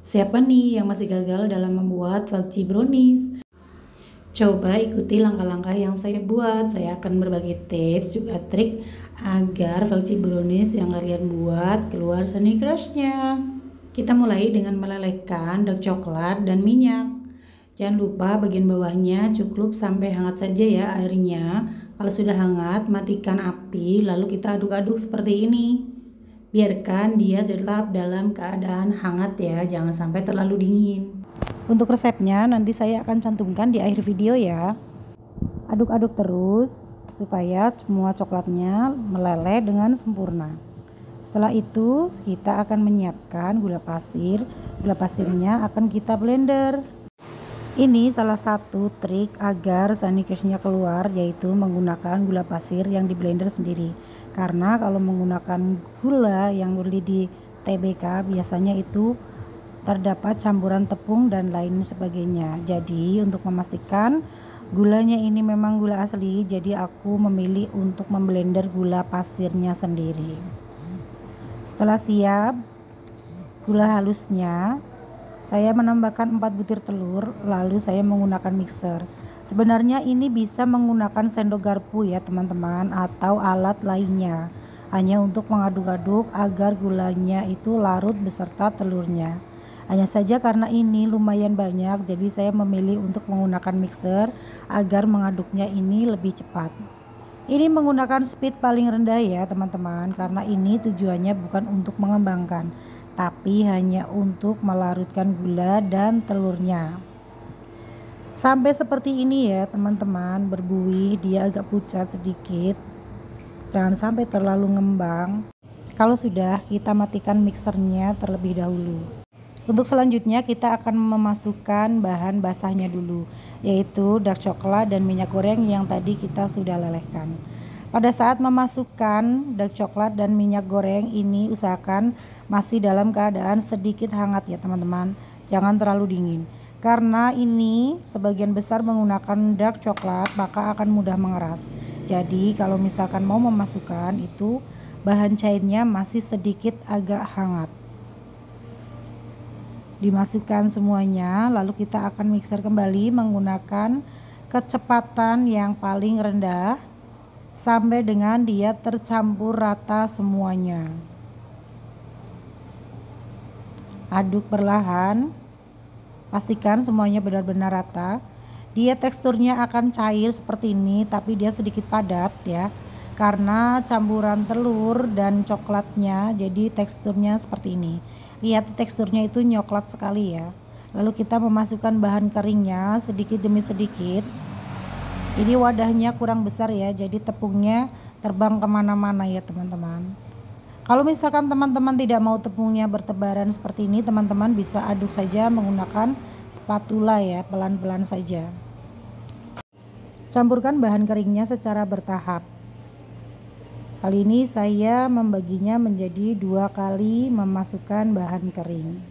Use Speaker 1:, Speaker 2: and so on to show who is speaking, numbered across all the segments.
Speaker 1: Siapa nih yang masih gagal dalam membuat fudgy brownies? Coba ikuti langkah-langkah yang saya buat. Saya akan berbagi tips juga trik agar fudgy brownies yang kalian buat keluar seni crushnya. Kita mulai dengan melelehkan dark coklat dan minyak. Jangan lupa bagian bawahnya cukup sampai hangat saja ya airnya. Kalau sudah hangat, matikan api lalu kita aduk-aduk seperti ini. Biarkan dia tetap dalam keadaan hangat ya, jangan sampai terlalu dingin. Untuk resepnya nanti saya akan cantumkan di akhir video ya. Aduk-aduk terus supaya semua coklatnya meleleh dengan sempurna. Setelah itu kita akan menyiapkan gula pasir. Gula pasirnya akan kita blender. Ini salah satu trik agar sunny crush-nya keluar, yaitu menggunakan gula pasir yang di blender sendiri. Karena kalau menggunakan gula yang beli di TBK biasanya itu terdapat campuran tepung dan lain sebagainya. Jadi untuk memastikan gulanya ini memang gula asli, jadi aku memilih untuk memblender gula pasirnya sendiri. Setelah siap gula halusnya, saya menambahkan 4 butir telur, lalu saya menggunakan mixer. Sebenarnya ini bisa menggunakan sendok garpu ya teman-teman, atau alat lainnya, hanya untuk mengaduk-aduk agar gulanya itu larut beserta telurnya. Hanya saja karena ini lumayan banyak, jadi saya memilih untuk menggunakan mixer agar mengaduknya ini lebih cepat. Ini menggunakan speed paling rendah ya teman-teman, karena ini tujuannya bukan untuk mengembangkan, tapi hanya untuk melarutkan gula dan telurnya. Sampai seperti ini ya teman-teman, berbuih, dia agak pucat sedikit, jangan sampai terlalu ngembang. Kalau sudah, kita matikan mixernya terlebih dahulu. Untuk selanjutnya kita akan memasukkan bahan basahnya dulu, yaitu dark coklat dan minyak goreng yang tadi kita sudah lelehkan. Pada saat memasukkan dark coklat dan minyak goreng ini usahakan masih dalam keadaan sedikit hangat ya teman-teman, jangan terlalu dingin. Karena ini sebagian besar menggunakan dark coklat maka akan mudah mengeras. Jadi kalau misalkan mau memasukkan itu bahan cairnya masih sedikit agak hangat. Dimasukkan semuanya, lalu kita akan mixer kembali menggunakan kecepatan yang paling rendah sampai dengan dia tercampur rata semuanya. Aduk perlahan, pastikan semuanya benar-benar rata. Dia teksturnya akan cair seperti ini, tapi dia sedikit padat ya, karena campuran telur dan coklatnya, jadi teksturnya seperti ini. Lihat teksturnya itu nyoklat sekali ya. Lalu kita memasukkan bahan keringnya sedikit demi sedikit. Ini wadahnya kurang besar ya, jadi tepungnya terbang kemana-mana ya teman-teman. Kalau misalkan teman-teman tidak mau tepungnya bertebaran seperti ini, teman-teman bisa aduk saja menggunakan spatula ya, pelan-pelan saja. Campurkan bahan keringnya secara bertahap. Kali ini saya membaginya menjadi 2 kali memasukkan bahan kering.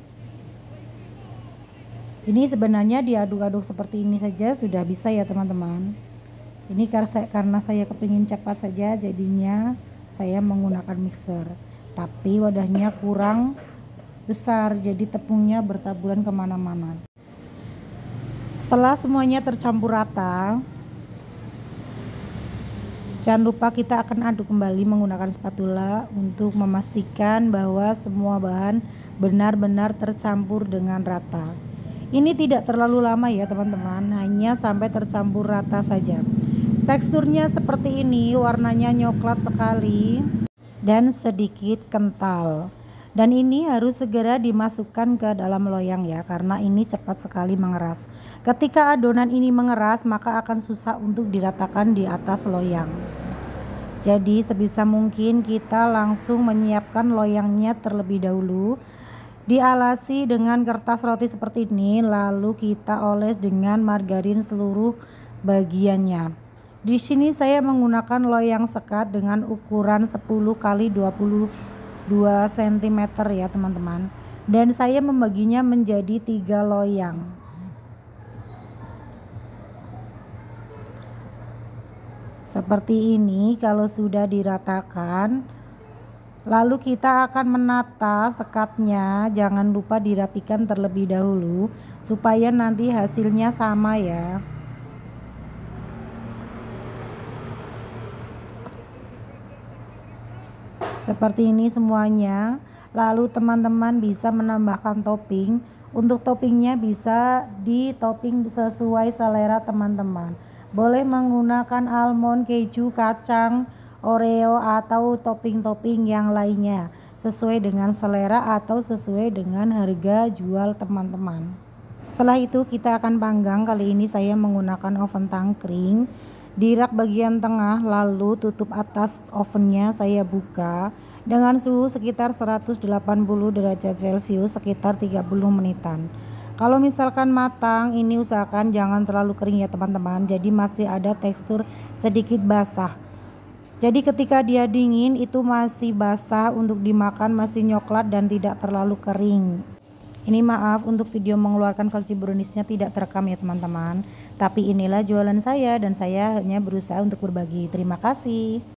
Speaker 1: Ini sebenarnya diaduk-aduk seperti ini saja sudah bisa ya teman-teman. Ini karena saya kepingin cepat saja, jadinya saya menggunakan mixer. Tapi wadahnya kurang besar, jadi tepungnya bertaburan kemana-mana. Setelah semuanya tercampur rata, jangan lupa kita akan aduk kembali menggunakan spatula untuk memastikan bahwa semua bahan benar-benar tercampur dengan rata. Ini tidak terlalu lama ya teman-teman, hanya sampai tercampur rata saja. Teksturnya seperti ini, warnanya coklat sekali dan sedikit kental. Dan ini harus segera dimasukkan ke dalam loyang ya, karena ini cepat sekali mengeras. Ketika adonan ini mengeras, maka akan susah untuk diratakan di atas loyang. Jadi sebisa mungkin kita langsung menyiapkan loyangnya terlebih dahulu. Dialasi dengan kertas roti seperti ini, lalu kita oles dengan margarin seluruh bagiannya. Di sini saya menggunakan loyang sekat dengan ukuran 10 x 22 cm ya teman-teman, dan saya membaginya menjadi 3 loyang. Seperti ini. Kalau sudah diratakan, Lalu kita akan menata sekatnya, jangan lupa dirapikan terlebih dahulu supaya nanti hasilnya sama ya. Seperti ini semuanya. Lalu teman-teman bisa menambahkan topping. Untuk toppingnya bisa di topping sesuai selera teman-teman. Boleh menggunakan almond, keju, kacang, Oreo atau topping-topping yang lainnya sesuai dengan selera atau sesuai dengan harga jual teman-teman. Setelah itu kita akan panggang. Kali ini saya menggunakan oven tangkring. Di rak bagian tengah, lalu tutup atas ovennya saya buka dengan suhu sekitar 180 derajat Celcius sekitar 30 menitan. Kalau misalkan matang, ini usahakan jangan terlalu kering ya teman-teman, jadi masih ada tekstur sedikit basah. Jadi ketika dia dingin itu masih basah, untuk dimakan masih nyoklat dan tidak terlalu kering. Ini maaf untuk video mengeluarkan fudgy browniesnya tidak terekam ya teman-teman. Tapi inilah jualan saya dan saya hanya berusaha untuk berbagi. Terima kasih.